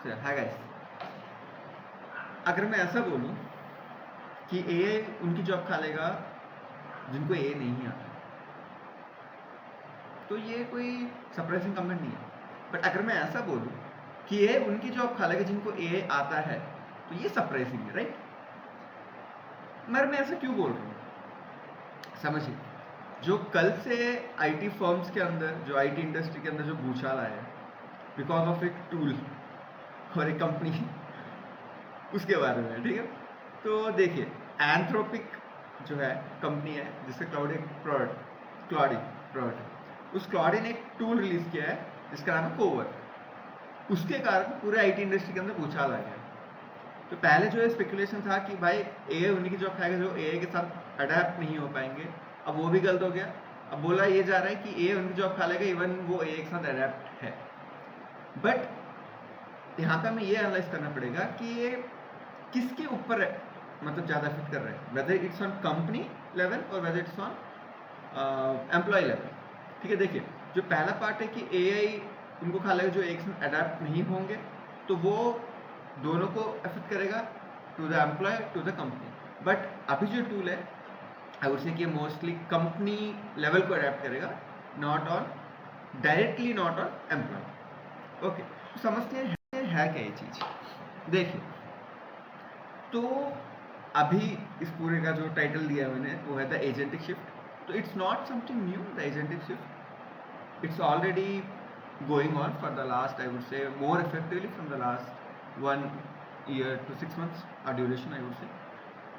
Hi guys. अगर मैं ऐसा बोलूं कि एआई उनकी जॉब खा लेगा जिनको एआई नहीं आता, तो ये कोई सरप्राइजिंग कमेंट नहीं है। बट अगर मैं ऐसा बोलूं कि एआई उनकी जॉब खा लेगा जिनको एआई आता है, तो ये सरप्राइजिंग है, राइट? मगर मैं ऐसा क्यों बोल रहा हूँ, समझिए। जो कल से आईटी फर्म्स के अंदर, जो आईटी इंडस्ट्री के अंदर जो भूचाल आया है बिकॉज ऑफ एक टूल और एक कंपनी, उसके बारे में, ठीक है। तो देखिए, एंथ्रोपिक जो है कंपनी है जिसका क्लाउडी प्रोडक्ट, उस क्लाउडी ने एक टूल रिलीज किया है जिसका नाम है कोवर। उसके कारण पूरे आईटी इंडस्ट्री के अंदर भूचाल आ गया। तो पहले जो है स्पेकुलेशन था कि भाई एआई उन्हीं की जॉब खाएगा जो एआई के साथ अडेप्ट नहीं हो पाएंगे। अब वो भी गलत हो गया। अब बोला ये जा रहा है कि एआई उनकी जॉब खा लेगा इवन वो एआई के साथ अडेप्ट है। बट यहाँ पे हमें ये एनालाइज करना पड़ेगा कि ये किसके ऊपर मतलब ज़्यादा फिट कर रहा है, whether it's on company level और whether it's on employ level. ठीक है, देखिए, जो पहला पार्ट है कि एआई उनको खा लेगा जो एक साथ अडेप्ट नहीं होंगे, तो वो दोनों को अफेक्ट करेगा, to the employ to the company. But अभी जो टूल है आई वुड से कि मोस्टली कंपनी लेवल को अडेप्ट करेगा, not on directly, not on employ. Okay, तो समझते हैं है क्या ये चीज़। देखिए, तो अभी इस पूरे का जो टाइटल दिया मैंने वो है द एजेंटिक शिफ्ट। तो it's not something new, the agentic shift it's already going on for the last, I would से more effectively from the last 1 year to 6 months duration, I would से।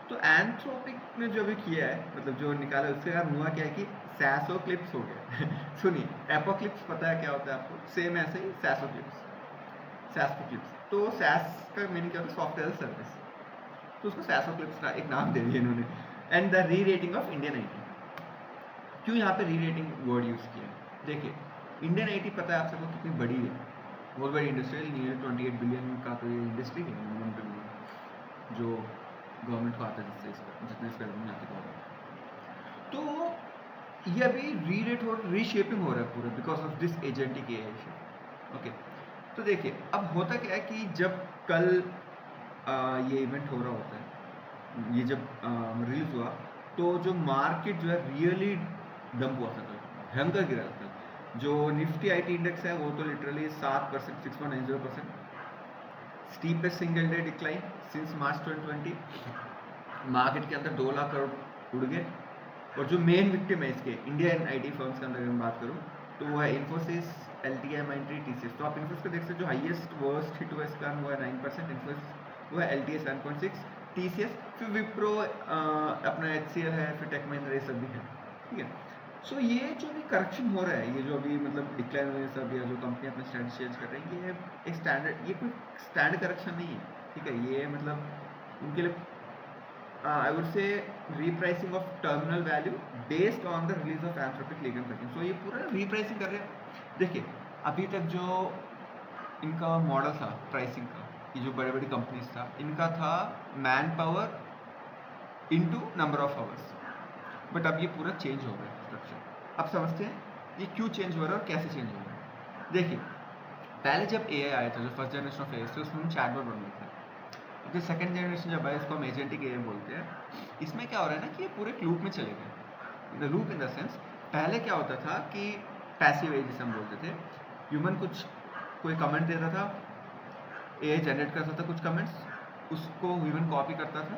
तो Anthropic ने जो भी किया है, मतलब जो निकाला, उससे यार हुआ क्या है कि सैसोक्लिप्स हो गया। सुनिए, एपोक्लिप्स पता है क्या होता है आपको? सेम ऐसे ही सैसोक्लिप्स। तो सैस का मीनिंग क्या होता है? Software service. तो उसको सैसोक्लिप्स का एक नाम दे दिया इन्होंने। एंड द री रेटिंग ऑफ इंडियन आईटी। क्यों यहाँ पे री रेटिंग वर्ड यूज किया? देखिए, इंडियन आईटी पता है आप सबको कितनी बड़ी है, बहुत बड़ी इंडस्ट्री, नियर 28 बिलियन का तो ये इंडस्ट्री है, मिनिमम बिलियन जो गवर्नमेंट को आता है, जिससे जितने इस में आती गवर्नमेंट। तो ये अभी री रेट और रीशेपिंग हो रहा है पूरा because of this agentic AI. Okay, तो देखिए, अब होता क्या है कि जब कल ये इवेंट हो रहा होता है, ये जब रिलीज हुआ, तो जो मार्केट जो है रियली डंप हुआ था, भयंकर गिरा था। जो निफ्टी आईटी इंडेक्स है वो तो literally 7%, 6.90%, steepest single day decline since मार्च 2020। मार्केट के अंदर 2 लाख करोड़ उड़ गए। और जो मेन विक्टिम है इसके इंडियन आईटी फर्म्स के अंदर अगर मैं बात करूँ, तो वो है इन्फोसिस, एलटीआई, माइंट्री, टीसीएस। तो आप इन्फोसिस को देख सकते हो, जो हाईएस्ट वर्स्ट हिट हुआ इसका वो है 9%, इन्फोसिस वो है एलटीआई 7.6, टीसीएस, फिर विप्रो, अपना एचसीएल है, फिर टेक महिंद्रा, ये सब भी है। ठीक है, सो ये जो भी करेक्शन हो रहा है, ये जो अभी मतलब डिक्लाइन हुए सब, या जो कंपनी अपना स्टैंड चेंज कर रही है, ये एक स्टैंडर्ड, ये कोई स्टैंड करेक्शन नहीं है। ठीक है, ये मतलब उनके लिए I would say repricing of terminal value based on the release of Anthropic Legal Token. So ये पूरा repricing कर रहे हैं। देखिए, अभी तक जो इनका मॉडल था प्राइसिंग का, ये जो बड़े बड़ी कंपनीज था, इनका था man power into number of hours. But अब ये पूरा चेंज हो गया स्ट्रक्चर। अब समझते हैं ये क्यों चेंज हो रहा है और कैसे चेंज हो रहा है। देखिए, पहले जब एआई आया था, जो फर्स्ट जनरेशन ऑफ एआई, तो उसमें हम चैटबॉट बन गए थे। जो सेकंड जनरेशन जब आया, इसको हम एजेंटिक एआई बोलते हैं। इसमें क्या हो रहा है ना कि ये पूरे एक लूप में चले गए। The loop in the sense, पहले क्या होता था कि पैसिव एआई जिसे हम बोलते थे, ह्यूमन कुछ कोई कमेंट देता था, एआई जनरेट करता था कुछ कमेंट्स, उसको ह्यूमन कॉपी करता था,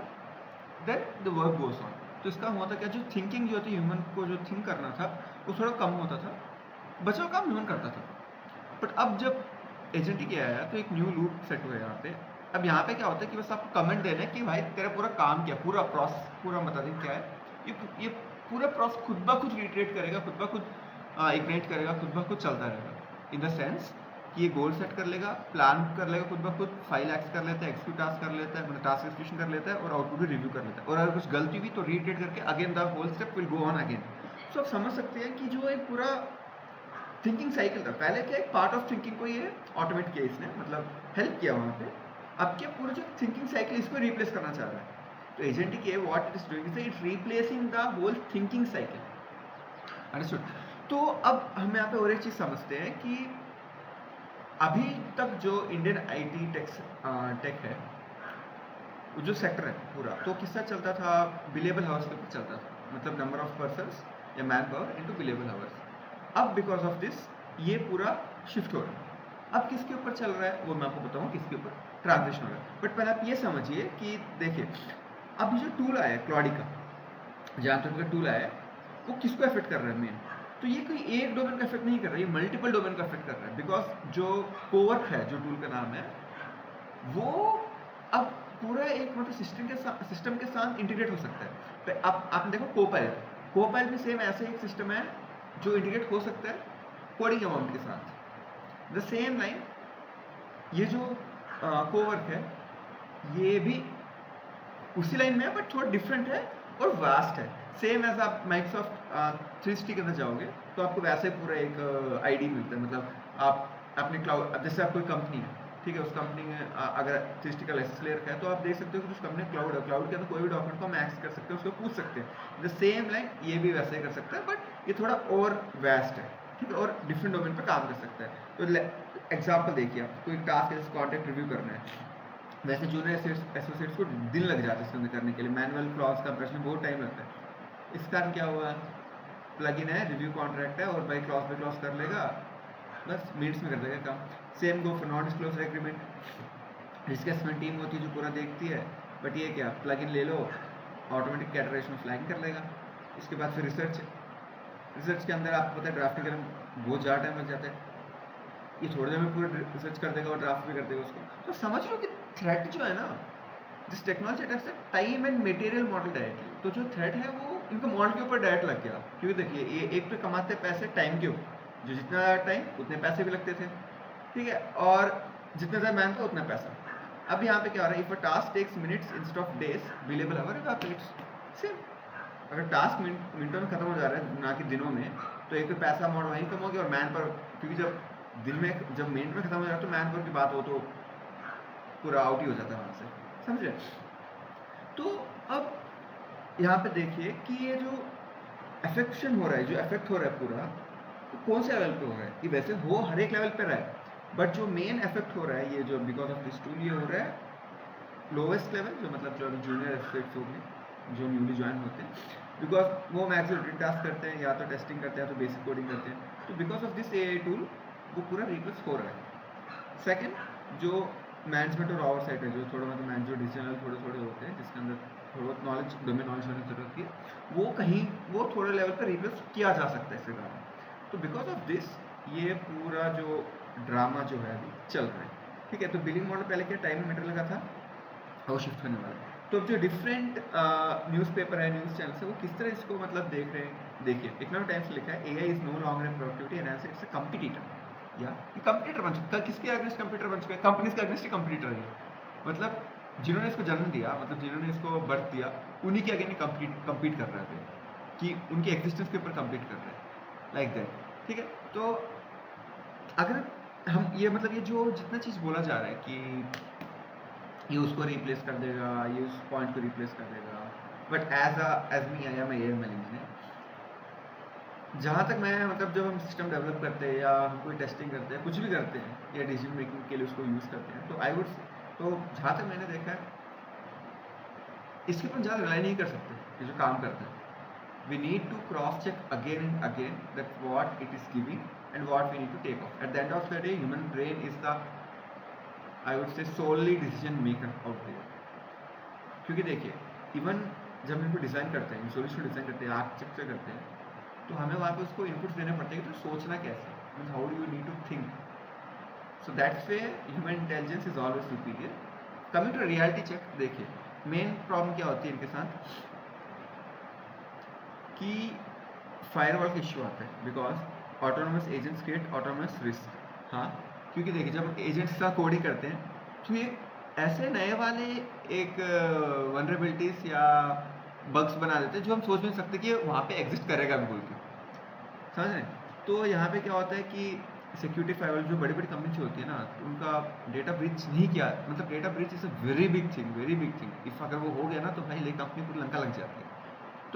then the work goes on. तो इसका हुआ था क्या, जो थिंकिंग जो होती है, ह्यूमन को जो थिंक करना था वो थोड़ा कम होता था, बचा हुआ काम ह्यूमन करता था। बट अब जब एजेंटिक एआई आया तो एक न्यू लूप सेट हुआ यहाँ पे। अब यहाँ पे क्या होता है कि बस आपको कमेंट देना है कि भाई तेरा पूरा काम क्या, पूरा प्रोसेस पूरा बता दें क्या है। ये पूरा प्रोसेस खुद ब खुद रिट्रेट करेगा, खुद ब खुद इग्नाइट करेगा, खुद ब खुद चलता रहेगा। इन द सेंस कि ये गोल सेट कर लेगा, प्लान कर लेगा, खुद ब खुद फाइल एक्स कर लेता है, एक्सिक्यूट टास्क कर लेता है, मतलब टास्क एक्सिक्यूशन कर लेता है, और आउटपुट भी रिव्यू कर लेता है। और अगर कुछ गलती हुई तो रिट्रेट करके again the whole step will go on again. So आप समझ सकते हैं कि जो एक पूरा थिंकिंग साइकिल था, पहले क्या एक पार्ट ऑफ थिंकिंग को ये ऑटोमेट किया इसने, मतलब हेल्प किया वहाँ पे। अब क्या पूरा जो थिंकिंग साइकिल इसको रिप्लेस करना चाह रहा है। तो agentic AI what it is doing is it replacing the whole thinking cycle. Understood? तो अब हम यहाँ पे और एक चीज समझते हैं कि अभी तक जो इंडियन आईटी टेक है, वो जो सेक्टर है पूरा, तो किस साथ चलता था? बिलेबल हाउस के ऊपर चलता था, मतलब नंबर ऑफ पर्सन्स या man power into billable house. अब बिकॉज ऑफ दिस ये पूरा शिफ्ट हो रहा है। अब किसके ऊपर चल रहा है वो मैं आपको बताऊँ, किसके ऊपर ट्रांजिशन हो रहा है। बट पहले आप ये समझिए कि देखिए, अब जो टूल आया है क्लॉडिका, जहाँ तक का टूल आया है, वो किसको अफेक्ट कर रहा है मेन? तो ये कोई एक डोमेन का अफेक्ट नहीं कर रहा है, ये मल्टीपल डोमेन का अफेक्ट कर रहा है। बिकॉज जो कोवर्क है, जो टूल का नाम है, वो अब पूरा एक मतलब सिस्टम के साथ इंटीग्रेट हो सकता है। तो अब आपने देखो कोपाइलट, कोपाइलट भी सेम ऐसे एक सिस्टम है जो इंटीग्रेट हो सकता है कोडिंग अमाउंट के साथ। द सेम लाइन ये जो कोवर्क है, ये भी उसी लाइन में है बट थोड़ा डिफरेंट है और वास्ट है। सेम एज आप माइक्रोसॉफ्ट 360 के अंदर जाओगे तो आपको वैसे पूरा एक आईडी मिलता है। मतलब आप अपने क्लाउड, जैसे आप कोई कंपनी है, ठीक है, उस कंपनी में अगर 360 का लाइसेंस ले रखा है तो आप देख सकते हो कि उस कंपनी क्लाउड है, क्लाउड के अंदर कोई भी डॉक्यूमेंट को हम एक्सेस कर सकते हैं, उसको पूछ सकते हैं। द सेम लाइन ये भी वैसे ही कर सकता है, बट ये थोड़ा और वेस्ट है, ठीक है, और डिफरेंट डोमेन पर काम कर सकता है। तो एग्जाम्पल देखिए, आप कोई टास्क है, कॉन्ट्रैक्ट रिव्यू करना है, वैसे जूनियर एसोसिएट्स को दिन लग जाते हैं इसके अंदर करने के लिए, मैनुअल क्लॉज कंप्रेशन में बहुत टाइम लगता है। इस कारण क्या हुआ, प्लगइन है, रिव्यू कॉन्ट्रैक्ट है, और बाई क्लॉज बाई क्लॉज कर लेगा, बस मिनट्स में कर देगा काम। Same go for non disclosure agreement, risk assessment team होती है जो पूरा देखती है, बट ये क्या, प्लगइन ले लो, ऑटोमेटिक कैटेगराइजेशन में फ्लैगिंग कर लेगा। इसके बाद फिर रिसर्च, रिसर्च के अंदर आपको पता है ड्राफ्टिंग करने में बहुत ज़्यादा टाइम लग जाता है, ये थोड़ी देर में पूरा रिसर्च कर देगा और ड्राफ्ट भी कर देगा उसको। तो समझ लो कि थ्रेट जो है ना, जिस टेक्नोलॉजी अटैक से time and material model directly, तो जो थ्रेट है वो इनका मॉडल के ऊपर डायरेक्ट लग गया। क्योंकि देखिए, ये एक तो कमाते पैसे टाइम के ऊपर, जो जितना टाइम उतने पैसे भी लगते थे, ठीक है, और जितना ज़्यादा मैन था उतना पैसा। अब यहाँ पे क्या हो रहा है, if a task takes minutes instead of days, billable hour evaporates. सिर्फ अगर टास्क मिनटों में खत्म हो जा रहा है ना कि दिनों में, तो एक तो पैसा अमाउंट वहीं कम हो गया, और मैन पर, क्योंकि जब दिन में, जब मिनट में खत्म हो जाता है तो मैन पर की बात हो तो पूरा आउट ही हो जाता है वहाँ से, समझे? तो अब यहाँ पे देखिए कि ये जो अफेक्शन हो रहा है, जो अफेक्ट हो रहा है पूरा, तो कौन से लेवल पे हो रहा है? ये वैसे हो हर एक लेवल पे रहा है, बट जो मेन अफेक्ट हो रहा है, ये जो बिकॉज ऑफ दिस टूल, ये हो रहा है लोवेस्ट लेवल, जो मतलब जो जूनियर एसोसिएट्स हो गए, जो न्यूली ज्वाइन होते हैं, बिकॉज वो मैक्सिमम रूटीन टास्क करते हैं, या तो टेस्टिंग करते हैं, या तो बेसिक कोडिंग करते हैं। तो because of this AI tool वो पूरा रिप्लेस हो रहा है। सेकंड, जो मैनेजमेंट और आवर साइड है, जो थोड़ा मतलब मैनेजर डिसीजन थोड़े थोड़े होते हैं, जिसके अंदर थोड़ा बहुत नॉलेज, डोमेन नॉलेज होने की जरूरत होती है, वो कहीं वो थोड़े लेवल पर रिप्लेस किया जा सकता है इसके कारण। तो बिकॉज ऑफ दिस ये पूरा जो ड्रामा जो है अभी चल रहा है, ठीक है। तो बिलिंग मॉडल पहले क्या टाइम मीटर लगा था, वो शिफ्ट होने वाला है। तो अब जो डिफरेंट न्यूज़पेपर है, न्यूज़ चैनल है, वो किस तरह इसको मतलब देख रहे हैं। देखिए, इकोनॉमिक टाइम्स लिखा है, AI is no longer an productivity enhancer, it's a competitor. या ये कंपटीटर बन चुका है, किसके अगेंस्ट कंप्यूटर बन चुका है? कंपनीज के अगेंस्ट कंपटीटर है। मतलब जिन्होंने इसको जन्म दिया, मतलब जिन्होंने इसको बर्थ दिया, उन्हीं के अगेंस्ट कम्पीट कर रहे थे, कि उनकी एग्जिस्टेंस के ऊपर कम्पीट कर रहे हैं, लाइक दैट, ठीक है। तो अगर हम ये मतलब ये जो जितना चीज़ बोला जा रहा है कि ये उसको रिप्लेस कर देगा, ये उस पॉइंट को रिप्लेस कर देगा, but as me I am AML engineer, जहाँ तक मैं मतलब जब हम सिस्टम डेवलप करते हैं या हम कोई टेस्टिंग करते हैं, कुछ भी करते हैं, या डिसीजन मेकिंग के लिए उसको यूज़ करते हैं, तो आई वुड, तो जहाँ तक मैंने देखा है, इसके ऊपर ज़्यादा रिलाई नहीं कर सकते ये जो काम करते हैं। We need to cross check again and again that what it is giving and what we need to take off. At the end of the day, human brain is the, I would say, solely decision maker out there. क्योंकि देखिए, even जब हम इनको design करते हैं, solution design करते हैं, architecture करते हैं, तो हमें वहाँ पे उसको इनपुट्स देने पड़ते हैं कि तो सोचना कैसे, mean how do you need to think. So that's way human intelligence is always superior. Coming to reality check, देखिए मेन प्रॉब्लम क्या होती है इनके साथ, कि फायरवॉल का इश्यू आता है, because autonomous agents create autonomous risk. हाँ, क्योंकि देखिए जब एजेंट्स का कोडिंग करते हैं, तो ये ऐसे नए वाले एक वनरेबिलिटीज या बग्स बना देते हैं जो हम सोच नहीं सकते कि वहाँ पे एग्जिस्ट करेगा भी बोल के, समझ रहे? तो यहाँ पे क्या होता है कि सिक्योरिटी फायरवॉल जो बड़ी बड़ी कंपनी होती है ना, उनका डेटा ब्रीच नहीं किया, मतलब data breach is a very big thing, very big thing. If अगर वो हो गया ना, तो भाई ले कंपनी पूरी लंका लग जाती है।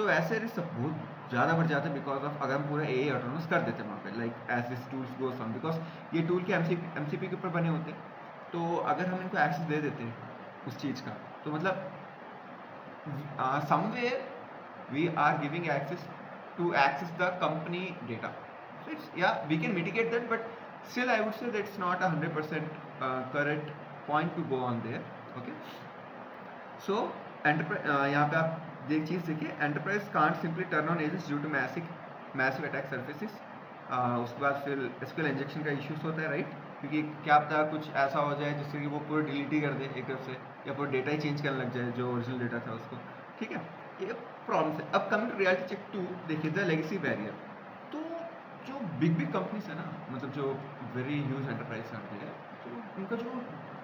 तो ऐसे रिस्क बहुत ज़्यादा बढ़ जाते हैं बिकॉज ऑफ अगर हम पूरा ए ऑटोनोमस कर देते हैं वहाँ पे, like as this tools goes on, because ये टूल के एमसीपी के ऊपर बने होते हैं। तो अगर हम इनको एक्सेस दे देते हैं उस चीज़ का, तो मतलब somewhere we are giving access to access the company data. So it's, yeah, we can mitigate that, but still I would say that's not 100% correct point to go on there. Okay, so enterprise, यहाँ पे आप एक चीज़ देखिए, enterprise can't simply turn on agents due to massive attack surfaces. उसके बाद फिर SQL injection का issues होता है, राइट? क्योंकि क्या पता कुछ ऐसा हो जाए जिससे कि वो पूरा डिलीट ही कर दे एक तरफ से, या पूरा डेटा ही चेंज करने लग जाए जो ओरिजिनल डेटा था उसको, ठीक है? ये प्रॉब्लम है। अब कमिंग टू रियलिटी चेक 2, देखिए द लेगेसी बैरियर। तो जो बिग कंपनीज है ना, मतलब जो वेरी ह्यूज एंटरप्राइज करती है, तो उनका जो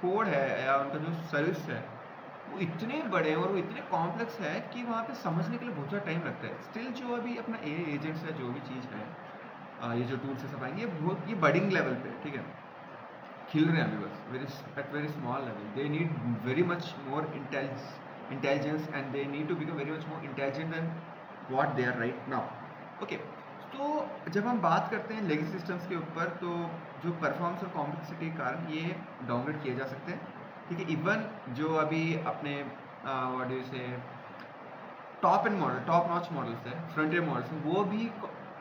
कोड है या उनका जो सर्विस है वो इतने बड़े और वो इतने कॉम्प्लेक्स है कि वहाँ पे समझने के लिए बहुत ज़्यादा टाइम लगता है। स्टिल जो अभी अपना ए एजेंट्स है, जो भी चीज़ है, ये जो टूल्स है सब आएंगे, ये बडिंग लेवल पे, ठीक है, खिल रहे हैं अभी बस, very small level. They need very much more intelligence and they need to become very much more intelligent than what they are right now. Okay, तो जब हम बात करते हैं लेगेसी सिस्टम्स के ऊपर, तो जो परफॉर्मेंस और कॉम्प्लेक्सिटी के कारण ये डाउनग्रेड किए जा सकते हैं, ठीक है? इवन जो अभी अपने व्हाट डू यू से top and model, top notch models है, फ्रंटियर मॉडल्स हैं, वो भी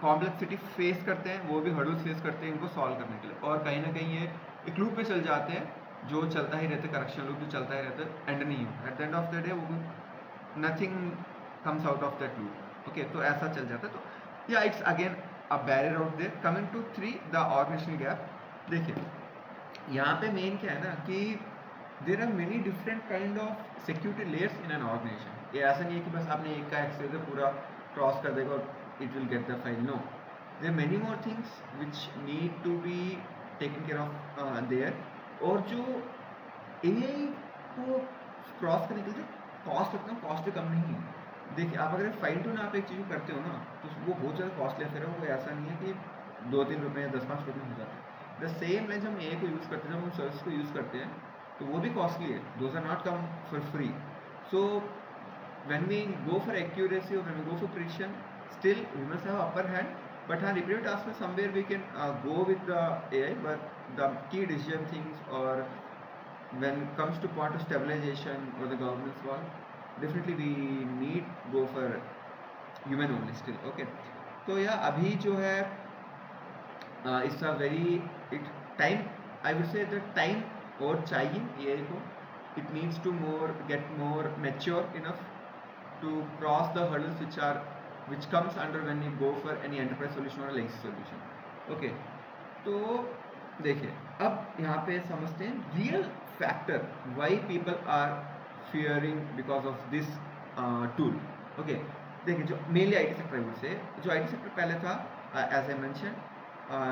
कॉम्प्लेक्सिटी फेस करते हैं, वो भी हर्डल्स फेस करते हैं इनको सॉल्व करने के लिए, और कहीं ना कहीं ये एक लूप पे चल जाते हैं जो चलता ही रहता है, करेक्शन लूप जो चलता ही रहता है, एंड नहीं होता। At the end of the day वो nothing comes out of that loop. Okay, तो ऐसा चल जाता है। तो या it's again a barrier out there. Coming to 3, the organisational gap. देखिए यहाँ पे मेन क्या है ना कि there are many different kind of security layers in an organisation. ये ऐसा नहीं है कि बस आपने एक का एक्सेस पूरा क्रॉस कर देगा और it will get the file. No, there many more things which need to be taken care of there. और जो ए को क्रॉस करने के लिए जो कॉस्ट लगता है, कॉस्ट भी कम नहीं है। देखिए आप अगर फाइन टून आप एक चीज़ करते हो ना, तो वो बहुत ज़्यादा कॉस्टली अफेयर है। वो ऐसा नहीं है कि 2-3 रुपये 10-5 रुपये हो जाते हैं। द सेम लाइन हम ए को यूज़ करते हैं, जब हम सर्विस को यूज़ करते हैं, तो वो भी कॉस्टली है। Those are not come for free. So when we go for accuracy or when we go for precision, still we must have upper hand. But हाँ, repetitive task में somewhere we can go with the AI, but the key decision things or when it comes to point of stabilization or the governance one, definitely we need go for human only still. Okay, तो यह अभी जो है it's a very time, I would say the time और चाहिए AI को, it needs to get more mature enough to cross the hurdles which comes under when you go for any enterprise solution or legacy solution. Okay, तो देखिए अब यहाँ पे समझते हैं real factor why people are fearing because of this tool. Okay, देखिए जो mainly IT sector से, जो IT सेक्टर पहले था as I mention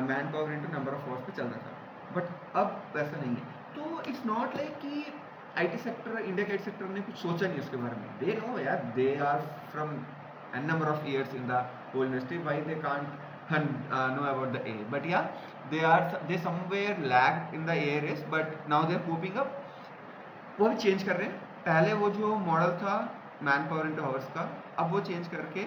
man power into number of hours पे चल रहा था, बट अब वैसा नहीं है। तो इट्स नॉट लाइक कि IT सेक्टर, इंडिया के IT सेक्टर ने कुछ सोचा नहीं उसके बारे में। दे नो यार, they are from an number of years in the whole industry, why they can't know about the uh, but या they somewhere lagged in the AI race, but now they are cooping up। वो भी change कर रहे हैं। पहले वो जो model था मैन पावर इनटू आवर्स का, अब वो चेंज करके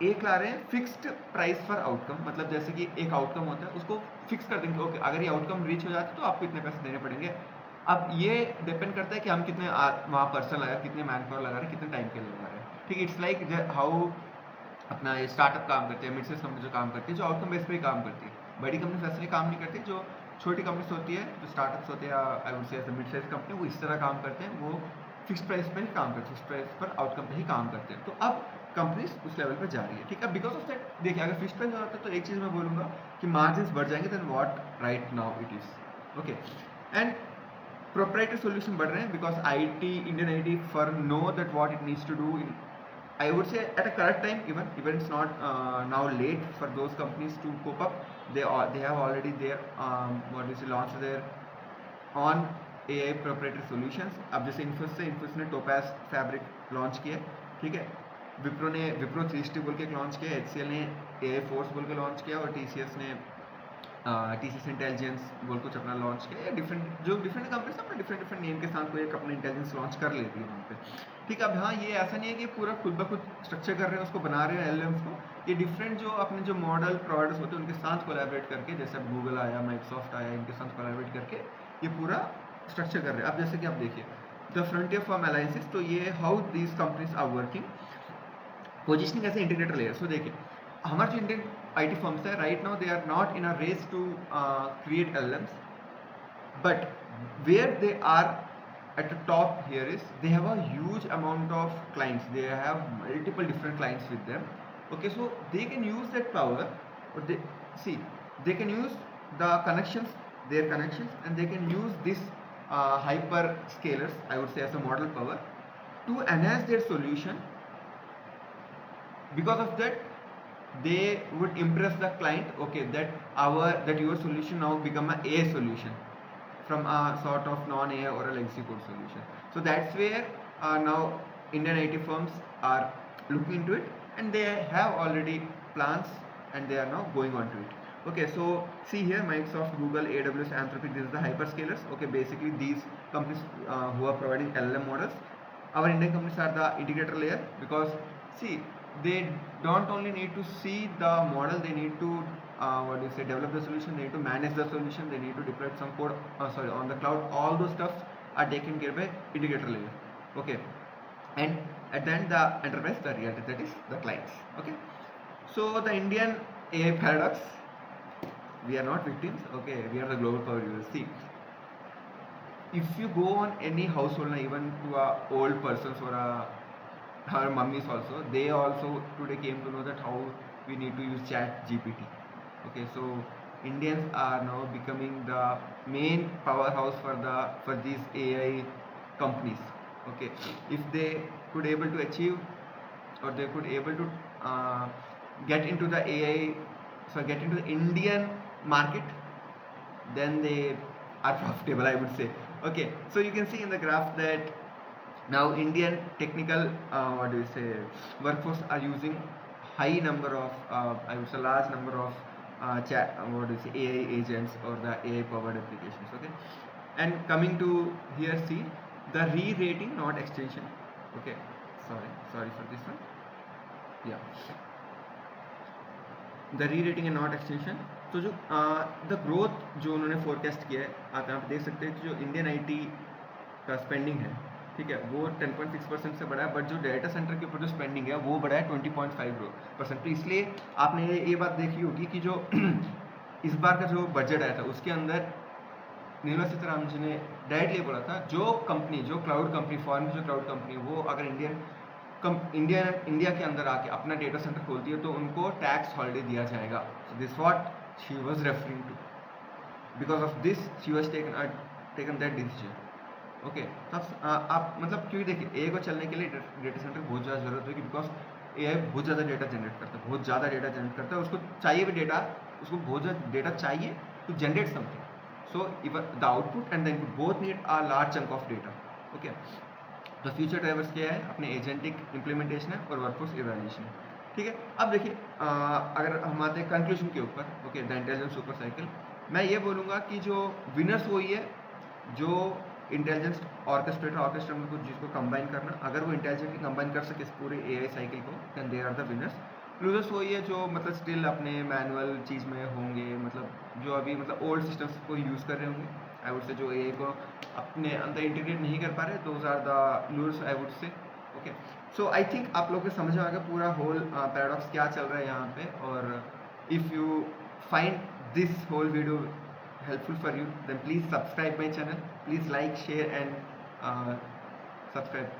एक ला रहे हैं फिक्स्ड प्राइस फॉर आउटकम। मतलब जैसे कि एक आउटकम होता है, उसको फिक्स कर देंगे, ओके अगर ये आउटकम रीच हो जाता है तो आपको इतने पैसे देने पड़ेंगे। अब ये डिपेंड करता है कि हम कितने वहाँ पर्सन लगा रहे हैं, कितने मैन पावर लगा रहे हैं, कितने टाइम के लिए लगा रहे हैं, ठीक है? इट्स लाइक हाउ अपना ये स्टार्टअप काम करते हैं, मिड साइज कंपनी जो काम करती है, जो आउटकम बेस पे ही काम करती है। बड़ी कंपनी वैसे नहीं काम नहीं करती। जो छोटी कंपनीज होती है, जो स्टार्टअप्स होते हैं, आई वुड से मिड साइज कंपनी, वो इस तरह काम करते हैं। वो फिक्स प्राइस पे ही काम करते हैं, फिक्स प्राइस पर आउटकम पे ही काम करते हैं। तो अब कंपनीज उस लेवल पर जा रही है, ठीक है? बिकॉज ऑफ दैट देखिए अगर फिक्स प्राइस हो जाता है तो एक चीज़ मैं बोलूँगा कि मार्जिन बढ़ जाएंगे, then what right now it is okay. And proprietary solution बढ़ रहे हैं because Indian IT firm know that what it needs to do in, I would say at a correct time, even it's not now late for those companies to cope up. They have already their launched their on AI proprietary solutions। अब जैसे Infosys ने Topaz Fabric launch किया, ठीक है? Wipro 360 बोल के launch किया, HCL ने AI Force बोल के लॉन्च किया, और TCS ने TCS इंटेलिजेंस बोल कुछ अपना लॉन्च किया, या डिफरेंट कंपनीज अपना डिफरेंट नेम के साथ कोई एक अपना इंटेलिजेंस लॉन्च कर लेती है वहाँ पे। ठीक है, अब हाँ ये ऐसा नहीं है कि पूरा खुद ब खुद स्ट्रक्चर कर रहे हैं, उसको बना रहे हैं एलएलएम्स को। ये डिफरेंट जो अपने जो मॉडल प्रोवाइडर्स होते हैं उनके साथ कोलैबोरेट करके, जैसे अब गूगल आया, माइक्रोसॉफ्ट आया, इनके साथ कोलैबोरेट करके ये पूरा स्ट्रक्चर कर रहे हैं। अब जैसे कि आप देखिए द फ्रंटियर फॉर्म अलायंसेस, तो ये how these companies are working, positioning as a integrator layer. So देखिए हमारे जो इंडियन आईटी फर्म्स है right now, they are not in a race to create LLMs, but where they are at the top here is they have a huge amount of clients, they have multiple different clients with them. Okay, so they can use that power, or they see they can use the connections, their connections, and they can use this hyper scalers, I would say, as a model power to enhance their solution. Because of that they would impress the client, okay, that your solution now become a AI solution from a sort of non-AI or a legacy code solution. So that's where now Indian IT firms are looking into it, and they have already plans, and they are now going on to it. Okay, so see here, Microsoft, Google, AWS, Anthropic, this is the hyperscalers. Okay, basically these companies who are providing LLM models. Our Indian companies are the integrator layer, because see, they don't only need to see the model, they need to develop the solution, they need to manage the solution, they need to deploy some code on the cloud. All those stuff are taken care by integrator layer. Okay, and at the end the enterprise, the reality, that is the clients. Okay, so the Indian AI paradox, we are not victims. Okay, we are the global power users. See, if you go on any household, even to a old persons or our mummies also, they also today came to know that how we need to use chat GPT. Okay, so Indians are now becoming the main powerhouse for these AI companies. Okay, if they could able to achieve, or they could able to get into the AI, so get into the Indian market, then they are profitable, I would say. Okay, so you can see in the graph that now Indian technical workforce are using high number of I would say large number of AI agents or the AI powered applications. Okay, and coming to here, see the re-rating, not extension. Okay, sorry for this one. Yeah, the री rating and not extension. तो जो the growth जो उन्होंने forecast किया है, आप यहाँ पे देख सकते हैं कि जो इंडियन आईटी का स्पेंडिंग है, ठीक है, वो 10.6% से बढ़ा है, बट जो डेटा सेंटर के ऊपर जो स्पेंडिंग है वो बढ़ा है 20.5%। तो इसलिए आपने ये बात देखी होगी कि जो इस बार का जो बजट आया था उसके अंदर निर्मला सीतारामन जी ने डायरेक्टली बोला था, जो कंपनी, जो क्लाउड कंपनी, फॉरेन की जो क्लाउड कंपनी, वो अगर इंडिया के अंदर आके अपना डेटा सेंटर खोलती है तो उनको टैक्स हॉलिडे दिया जाएगा। So this what she was referring to, because of this she was taken that decision. Okay, तब आप मतलब क्योंकि देखिए ए को चलने के लिए डेटा सेंटर बहुत ज़्यादा जरूरत होगी, बिकॉज ए बहुत ज़्यादा डेटा जनरेट करता है, बहुत ज़्यादा डेटा जनरेट करता है, उसको चाहिए भी डेटा, उसको बहुत ज़्यादा डेटा चाहिए to generate something. So even the output and the input both need a large chunk of data. Okay, तो फ्यूचर ड्राइवर्स क्या है, अपने एजेंटिक इम्प्लीमेंटेशन है और वर्कफोर्स इवैल्यूएशन है। ठीक है, अब देखिए अगर हम आते हैं कंक्लूजन के ऊपर, okay, the intelligence super cycle, मैं ये बोलूँगा कि जो विनर्स वही है जो इंटेलिजेंस ऑर्केस्ट्रेटर में कुछ जिसको कंबाइन करना, अगर वो इंटेलिजेंटली कंबाइन कर सके इस पूरे एआई साइकिल को, then they are the winners. Losers वही है जो मतलब स्टिल अपने मैनुअल चीज़ में होंगे, मतलब जो अभी मतलब ओल्ड सिस्टम्स को यूज़ कर रहे होंगे, आई वुड से, जो एआई को अपने अंदर इंटीग्रेट नहीं कर पा रहे, those are the losers, I would say. Okay, so I think आप लोग को समझ में आ गया पूरा होल पैराडॉक्स क्या चल रहा है यहाँ पे। और if you find this whole video helpful for you, then please subscribe my channel, please like, share and subscribe.